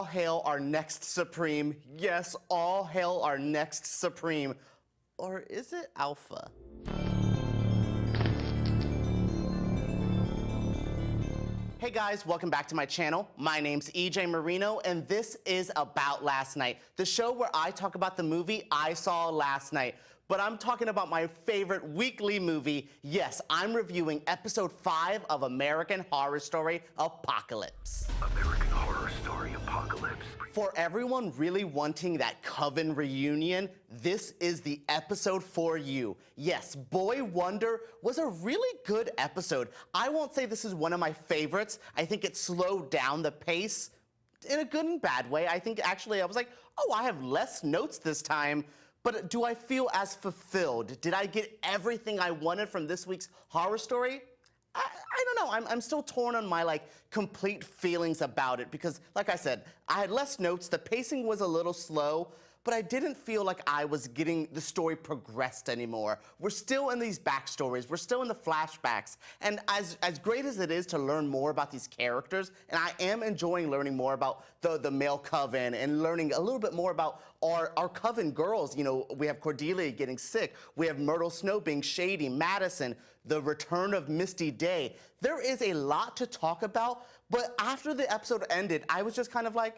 hail our next Supreme. Yes, all hail our next Supreme. Or is it Alpha? Hey guys, welcome back to my channel. My name's EJ Marino, and this is About Last Night, the show where I talk about the movie I saw last night. But I'm talking about my favorite weekly movie. Yes, I'm reviewing episode 5 of American Horror Story Apocalypse. American Horror Story Apocalypse. For everyone really wanting that Coven reunion, this is the episode for you. Yes, Boy Wonder was a really good episode. I won't say this is one of my favorites. I think it slowed down the pace in a good and bad way. I think actually I was like, oh, I have less notes this time. But do I feel as fulfilled? Did I get everything I wanted from this week's horror story? I don't know. I'm still torn on my complete feelings about it because, like I said, I had less notes. The pacing was a little slow, but I didn't feel like I was getting the story progressed anymore. We're still in these backstories. We're still in the flashbacks. And as great as it is to learn more about these characters, and I am enjoying learning more about the male Coven and learning a little bit more about our Coven girls. You know, we have Cordelia getting sick. We have Myrtle Snow being shady, Madison, the return of Misty Day. There is a lot to talk about, but after the episode ended, I was just kind of like,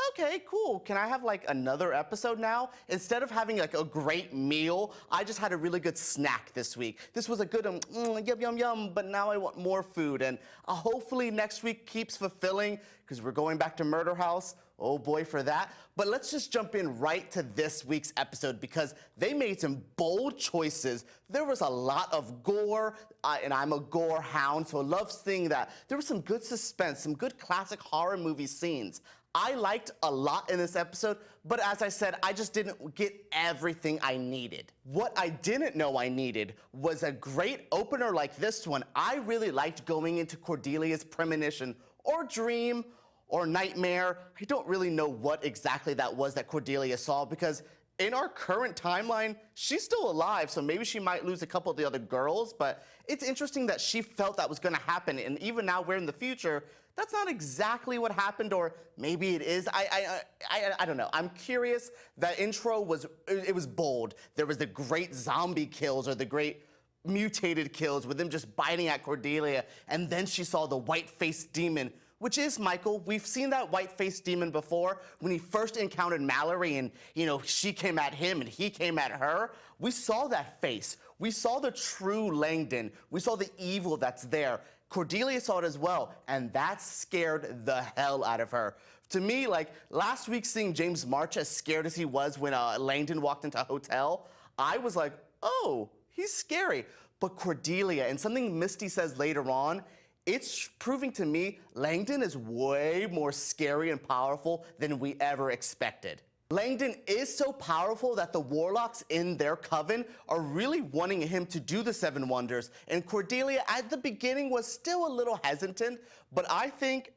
okay, cool. Can I have another episode now? Instead of having a great meal, I just had a really good snack this week. This was a good yum, yum, yum, but now I want more food. And hopefully next week keeps fulfilling because we're going back to Murder House. Oh boy for that. But let's just jump in right to this week's episode because they made some bold choices. There was a lot of gore, and I'm a gore hound, so I love seeing that. There was some good suspense, some good classic horror movie scenes. I liked a lot in this episode, but as I said, I just didn't get everything I needed. What I didn't know I needed was a great opener like this one. I really liked going into Cordelia's premonition or dream or nightmare. I don't really know what exactly that was that Cordelia saw because in our current timeline, she's still alive, so maybe she might lose a couple of the other girls, but it's interesting that she felt that was gonna happen, and even now we're in the future, that's not exactly what happened, or maybe it is. I don't know. I'm curious. That intro was bold. There was the great zombie kills or the great mutated kills with them just biting at Cordelia, and then she saw the white-faced demon, which is Michael. We've seen that white-faced demon before when he first encountered Mallory and, she came at him and he came at her. We saw that face. We saw the true Langdon. We saw the evil that's there. Cordelia saw it as well, and that scared the hell out of her. To me, last week seeing James March as scared as he was when Langdon walked into a hotel, I was like, oh, he's scary. But Cordelia, and something Misty says later on, it's proving to me Langdon is way more scary and powerful than we ever expected. Langdon is so powerful that the warlocks in their coven are really wanting him to do the 7 wonders, and Cordelia at the beginning was still a little hesitant, but I think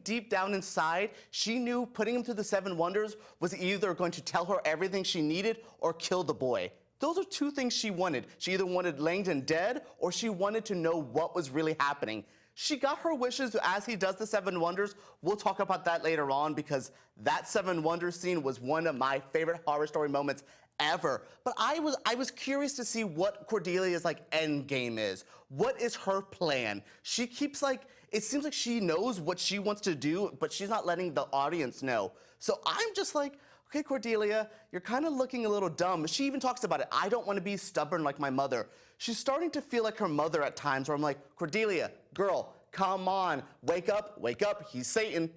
deep down inside she knew putting him through the 7 wonders was either going to tell her everything she needed or kill the boy. Those are 2 things she wanted. She either wanted Langdon dead or she wanted to know what was really happening. She got her wishes as he does the 7 wonders. We'll talk about that later on because that 7 wonders scene was one of my favorite horror story moments ever. But I was curious to see what Cordelia's end game is. What is her plan? She keeps it seems like she knows what she wants to do, but she's not letting the audience know. So I'm just okay, Cordelia, you're kind of looking a little dumb. She even talks about it. I don't want to be stubborn like my mother. She's starting to feel like her mother at times where I'm like, Cordelia, girl, come on, wake up, he's Satan.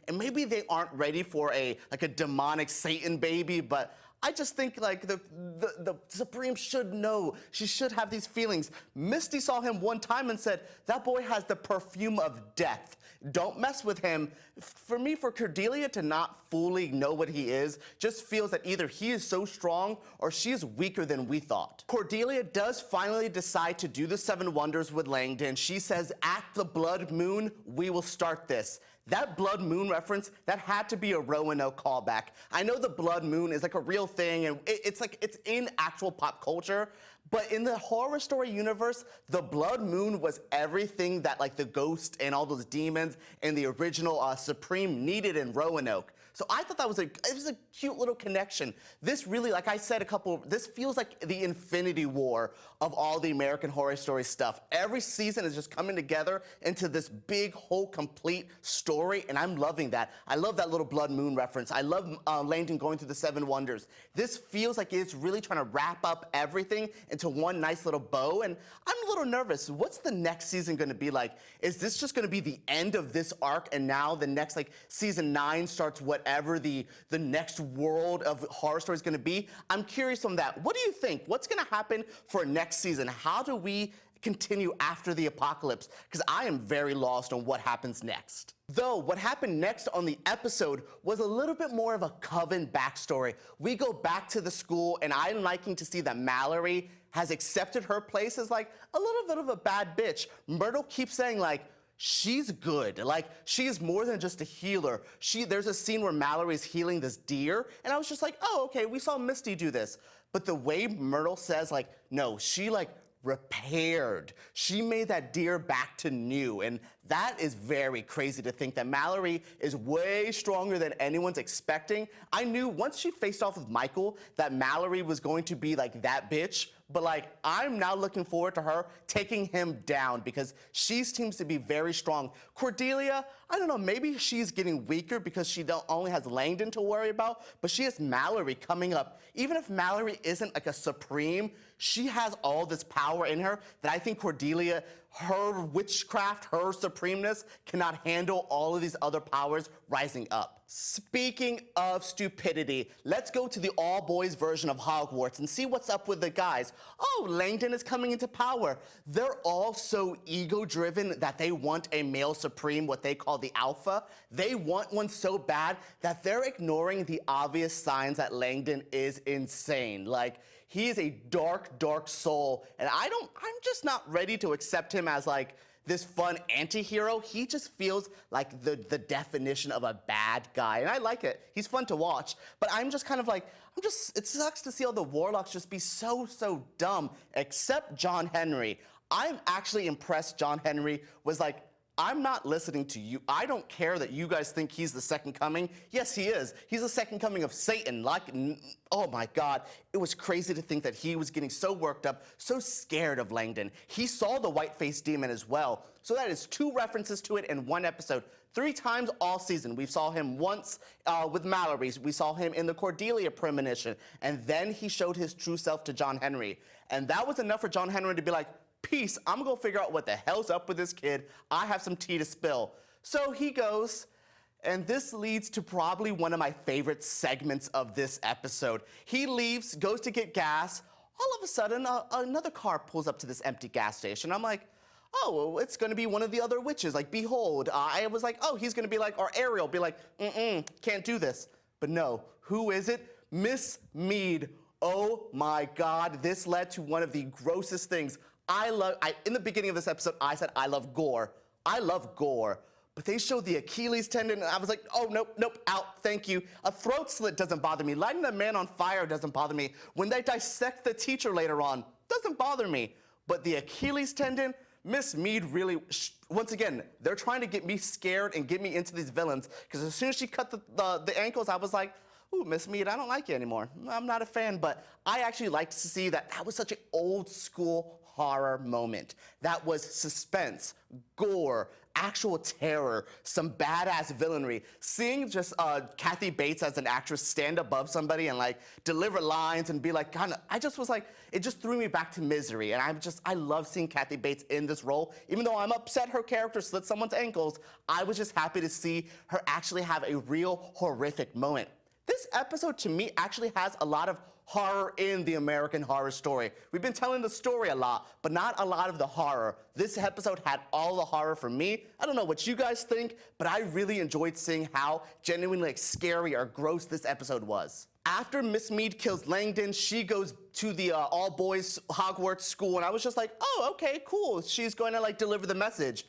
And maybe they aren't ready for a demonic Satan baby, but I just think the Supreme should know. She should have these feelings. Misty saw him one time and said, that boy has the perfume of death. Don't mess with him. For me, for Cordelia to not fully know what he is just feels that either he is so strong or she is weaker than we thought. Cordelia does finally decide to do the 7 wonders with Langdon. She says, at the blood moon, we will start this. That blood moon reference, that had to be a Roanoke callback. I know the blood moon is like a real thing, and it's in actual pop culture, but in the Horror Story universe, the blood moon was everything that like the ghost and all those demons and the original Supreme needed in Roanoke. So I thought it was a cute little connection. This really, like I said this feels like the Infinity War of all the American Horror Story stuff. Every season is just coming together into this big, whole, complete story, and I'm loving that. I love that little blood moon reference. I love Langdon going through the 7 wonders. This feels like it's really trying to wrap up everything into one nice little bow, and I'm a little nervous. What's the next season gonna be like? Is this just gonna be the end of this arc, and now the next, like, season 9 starts whatever the next world of Horror Story is gonna be? I'm curious on that. What do you think? What's gonna happen for next season? How do we continue after the apocalypse? Because I am very lost on what happens next. Though, what happened next on the episode was a little bit more of a Coven backstory. We go back to the school, and I'm liking to see that Mallory has accepted her place as like a little bit of a bad bitch. Myrtle keeps saying like, she's good. Like, she is more than just a healer. There's a scene where Mallory's healing this deer, and I was just like, oh, okay, we saw Misty do this. But the way Myrtle says, like, no, she like repaired. She made that deer back to new, and that is very crazy to think that Mallory is way stronger than anyone's expecting. I knew once she faced off with Michael that Mallory was going to be like that bitch, but like I'm now looking forward to her taking him down because she seems to be very strong. Cordelia, I don't know, maybe she's getting weaker because she only has Langdon to worry about, but she has Mallory coming up. Even if Mallory isn't like a supreme, she has all this power in her that I think Cordelia, her witchcraft, her supremeness cannot handle all of these other powers rising up. Speaking of stupidity, let's go to the all-boys version of Hogwarts and see what's up with the guys. Oh, Langdon is coming into power. They're all so ego-driven that they want a male supreme, what they call the alpha. They want one so bad that they're ignoring the obvious signs that Langdon is insane. Like, he is a dark, dark soul, and I'm just not ready to accept him as like this fun anti-hero. He just feels like the definition of a bad guy, and I like it. He's fun to watch, but I'm just kind of like, it sucks to see all the warlocks just be so dumb, except John Henry. I'm actually impressed John Henry was like, I'm not listening to you. I don't care that you guys think he's the second coming. Yes, he is. He's the second coming of Satan. Like, oh my God. It was crazy to think that he was getting so worked up, so scared of Langdon. He saw the white-faced demon as well. So that is 2 references to it in 1 episode. 3 times all season. We saw him once with Mallory. We saw him in the Cordelia premonition. And then he showed his true self to John Henry. And that was enough for John Henry to be like, peace, I'm gonna go figure out what the hell's up with this kid. I have some tea to spill. So he goes, and this leads to probably one of my favorite segments of this episode. He leaves, goes to get gas. All of a sudden, another car pulls up to this empty gas station. I'm like, oh, well, it's gonna be one of the other witches, like Behold. I was like, oh, he's gonna be like, or Ariel, be like, can't do this. But no, who is it? Miss Mead. Oh my God, this led to one of the grossest things. In the beginning of this episode, I said I love gore. I love gore. But they showed the Achilles tendon, and I was like, oh, nope, out, thank you. A throat slit doesn't bother me. Lighting a man on fire doesn't bother me. When they dissect the teacher later on, doesn't bother me. But the Achilles tendon, Miss Mead really, once again, they're trying to get me scared and get me into these villains, because as soon as she cut the ankles, I was like, ooh, Miss Mead, I don't like you anymore. I'm not a fan, but I actually liked to see that was such an old school horror moment. That was suspense, gore, actual terror, some badass villainy. Seeing just Kathy Bates as an actress stand above somebody and like deliver lines and be like, I just was like, it just threw me back to Misery. And I love seeing Kathy Bates in this role. Even though I'm upset her character slit someone's ankles, I was just happy to see her actually have a real horrific moment. This episode, to me, actually has a lot of horror in the American Horror Story. We've been telling the story a lot, but not a lot of the horror. This episode had all the horror for me. I don't know what you guys think, but I really enjoyed seeing how genuinely scary or gross this episode was. After Miss Mead kills Langdon, she goes to the all-boys Hogwarts school, and I was just like, oh, okay, cool. She's going to like deliver the message.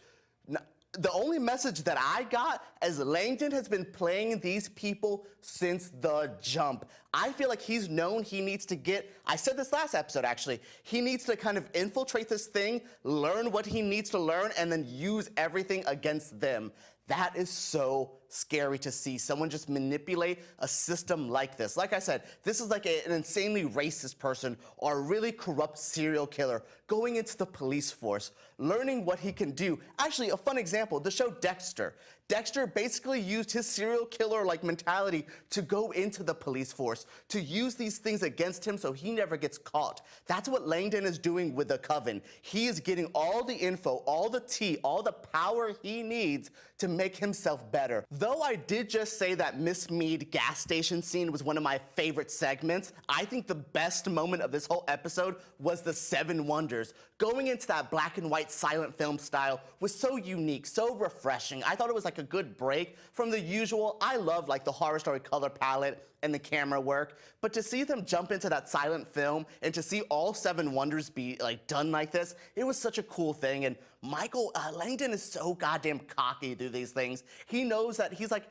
the only message that I got is Langdon has been playing these people since the jump. I feel like he's known he needs to get, I said this last episode actually, he needs to kind of infiltrate this thing, learn what he needs to learn, and then use everything against them. That is so scary to see someone just manipulate a system like this. Like I said, this is like an insanely racist person or a really corrupt serial killer going into the police force, learning what he can do. Actually, a fun example, the show Dexter. Dexter basically used his serial killer-like mentality to go into the police force, to use these things against him so he never gets caught. That's what Langdon is doing with the Coven. He is getting all the info, all the tea, all the power he needs to make himself better. Though I did just say that Miss Mead gas station scene was one of my favorite segments, I think the best moment of this whole episode was the Seven Wonders. Going into that black and white silent film style was so unique, so refreshing. I thought it was like a good break from the usual. I love like the horror story color palette and the camera work, but to see them jump into that silent film and to see all Seven Wonders be like done like this, it was such a cool thing. And Michael Langdon is so goddamn cocky through these things. He knows that he's like,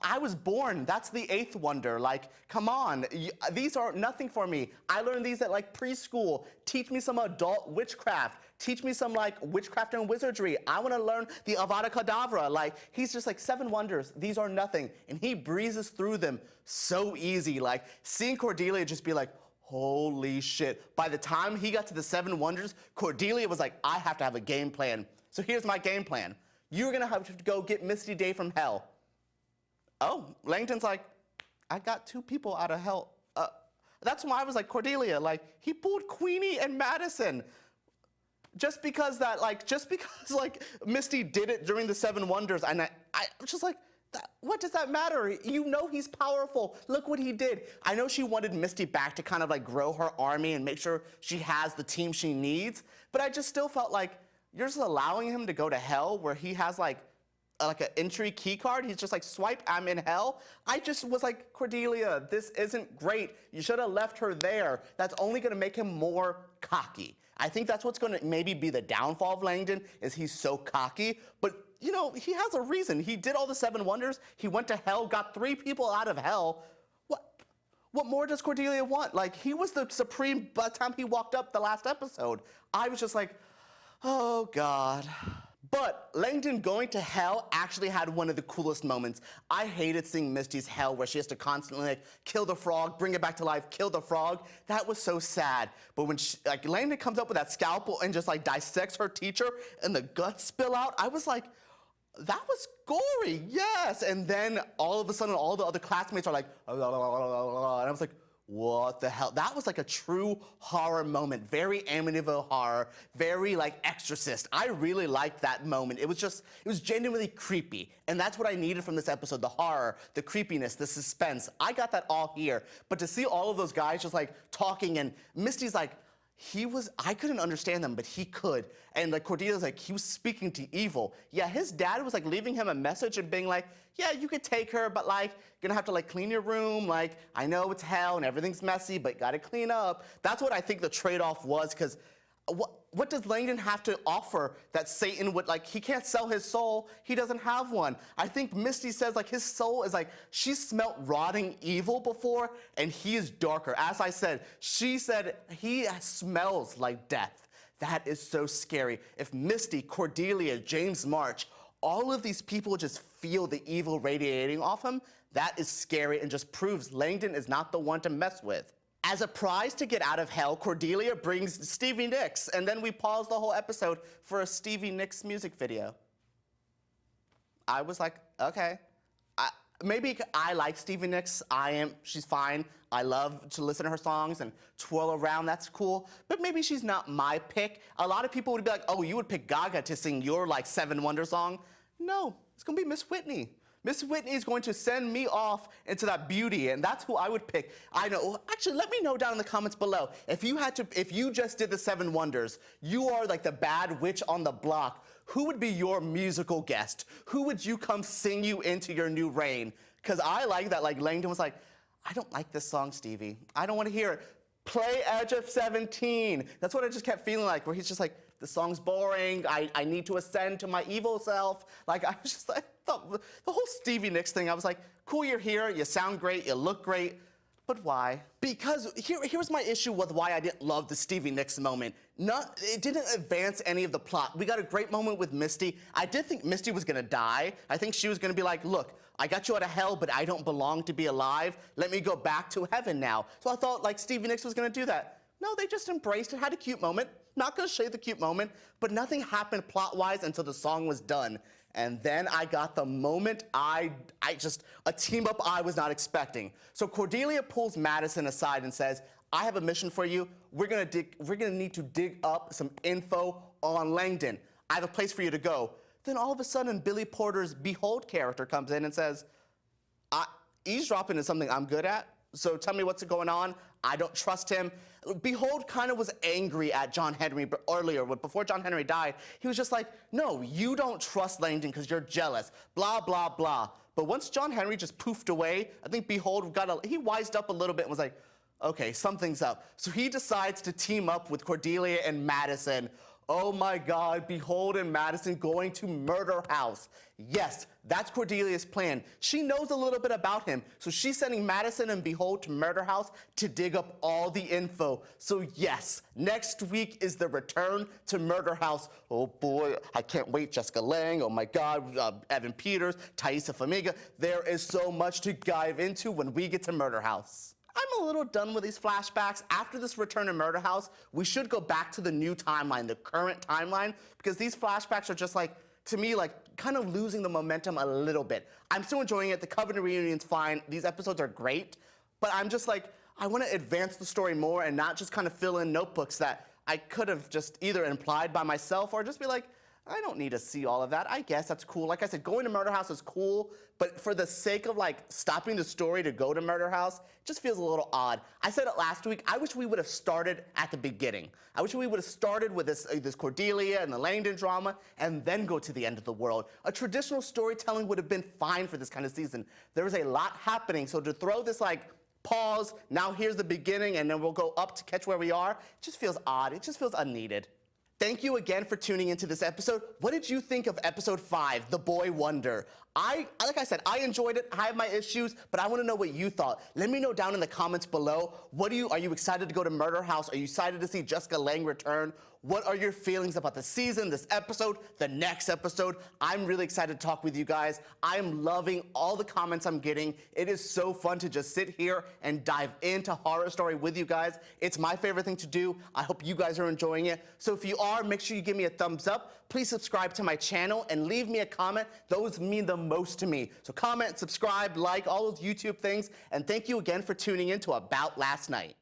I was born, that's the eighth wonder. Like, come on, these are nothing for me. I learned these at like preschool. Teach me some adult witchcraft. Teach me some like witchcraft and wizardry. I wanna learn the Avada Kedavra. Like, he's just like, Seven Wonders, these are nothing. And he breezes through them so easy. Like, seeing Cordelia just be like, holy shit. By the time he got to the Seven Wonders, Cordelia was like, I have to have a game plan. So here's my game plan. You're gonna have to go get Misty Day from hell. Oh, Langdon's like, I got two people out of hell. That's why I was like, Cordelia, like, he pulled Queenie and Madison. Just because Misty did it during the Seven Wonders, and I was just like, what does that matter? You know he's powerful. Look what he did. I know she wanted Misty back to kind of like grow her army and make sure she has the team she needs, but I just still felt like you're just allowing him to go to hell where he has like an entry key card. He's just like, swipe, I'm in hell. I just was like, Cordelia, this isn't great. You should have left her there. That's only gonna make him more cocky. I think that's what's gonna maybe be the downfall of Langdon, is he's so cocky, but you know, he has a reason. He did all the Seven Wonders, he went to hell, got 3 people out of hell. What more does Cordelia want? Like, he was the supreme by the time he walked up the last episode. I was just like, oh God. But Langdon going to hell actually had one of the coolest moments. I hated seeing Misty's hell where she has to constantly like kill the frog, bring it back to life, kill the frog. That was so sad. But when Langdon comes up with that scalpel and just like dissects her teacher and the guts spill out, I was like, that was gory, yes. And then all of a sudden all the other classmates are like, and I was like, what the hell? That was like a true horror moment. Very Amityville horror, very like Exorcist. I really liked that moment. It was genuinely creepy. And that's what I needed from this episode, the horror, the creepiness, the suspense. I got that all here. But to see all of those guys just like talking and Misty's like, I couldn't understand them, but he could. And like Cordelia's like, he was speaking to evil. Yeah, his dad was like leaving him a message and being like, yeah, you could take her, but like, you're gonna have to like clean your room. Like, I know it's hell and everything's messy, but gotta clean up. That's what I think the trade-off was, because what does Langdon have to offer that Satan would, like, he can't sell his soul, he doesn't have one. I think Misty says like his soul is like, she smelt rotting evil before and he is darker. As I said, she said he smells like death. That is so scary. If Misty, Cordelia, James March, all of these people just feel the evil radiating off him, that is scary and just proves Langdon is not the one to mess with. As a prize to get out of hell, Cordelia brings Stevie Nicks, and then we pause the whole episode for a Stevie Nicks music video. I was like, okay. Maybe I like Stevie Nicks. She's fine. I love to listen to her songs and twirl around, that's cool. But maybe she's not my pick. A lot of people would be like, oh, you would pick Gaga to sing your like Seven Wonder song. No, it's gonna be Miss Whitney. Miss Whitney is going to send me off into that beauty, and that's who I would pick. I know, actually, let me know down in the comments below. If you just did the Seven Wonders, you are like the bad witch on the block, who would be your musical guest? Who would you come sing you into your new reign? Because I like that, like Langdon was like, I don't like this song, Stevie. I don't want to hear it. Play Edge of 17. That's what I just kept feeling like, where he's just like, the song's boring. I need to ascend to my evil self. Like, I was just like, the whole Stevie Nicks thing, I was like, cool, you're here, you sound great, you look great. But why? Because here's my issue with why I didn't love the Stevie Nicks moment. It didn't advance any of the plot. We got a great moment with Misty. I did think Misty was gonna die. I think she was gonna be like, look, I got you out of hell, but I don't belong to be alive. Let me go back to heaven now. So I thought like Stevie Nicks was gonna do that. No, they just embraced it, had a cute moment. Not gonna shade the cute moment, but nothing happened plot-wise until the song was done. And then I got the moment a team up I was not expecting. So Cordelia pulls Madison aside and says, I have a mission for you. We're gonna need to dig up some info on Langdon. I have a place for you to go. Then all of a sudden, Billy Porter's Behold character comes in and says, eavesdropping is something I'm good at, so tell me what's going on. I don't trust him. Behold kind of was angry at John Henry earlier, before John Henry died. He was just like, no, you don't trust Langdon because you're jealous, blah, blah, blah. But once John Henry just poofed away, I think Behold he wised up a little bit and was like, okay, something's up. So he decides to team up with Cordelia and Madison. Oh my God, Behold and Madison going to Murder House. Yes, that's Cordelia's plan. She knows a little bit about him, so she's sending Madison and Behold to Murder House to dig up all the info. So yes, next week is the return to Murder House. Oh boy, I can't wait. Jessica Lange, oh my God, Evan Peters, Taissa Farmiga. There is so much to dive into when we get to Murder House. I'm a little done with these flashbacks. After this return to Murder House, we should go back to the new timeline, the current timeline, because these flashbacks are just like, to me, like kind of losing the momentum a little bit. I'm still enjoying it. The Coven reunion's fine. These episodes are great, but I'm just like, I want to advance the story more and not just kind of fill in notebooks that I could have just either implied by myself or just be like, I don't need to see all of that. I guess that's cool. Like I said, going to Murder House is cool, but for the sake of like stopping the story to go to Murder House, it just feels a little odd. I said it last week, I wish we would have started at the beginning. I wish we would have started with this Cordelia and the Langdon drama and then go to the end of the world. A traditional storytelling would have been fine for this kind of season. There was a lot happening, so to throw this like pause, now here's the beginning and then we'll go up to catch where we are, it just feels odd. It just feels unneeded. Thank you again for tuning into this episode. What did you think of episode 5, The Boy Wonder? Like I said, I enjoyed it. I have my issues, but I want to know what you thought. Let me know down in the comments below. Are you excited to go to Murder House? Are you excited to see Jessica Lange return? What are your feelings about the season, this episode, the next episode? I'm really excited to talk with you guys. I'm loving all the comments I'm getting. It is so fun to just sit here and dive into Horror Story with you guys. It's my favorite thing to do. I hope you guys are enjoying it. So if you are, make sure you give me a thumbs up. Please subscribe to my channel and leave me a comment. Those mean the most to me. So comment, subscribe, like, all those YouTube things. And thank you again for tuning in to About Last Night.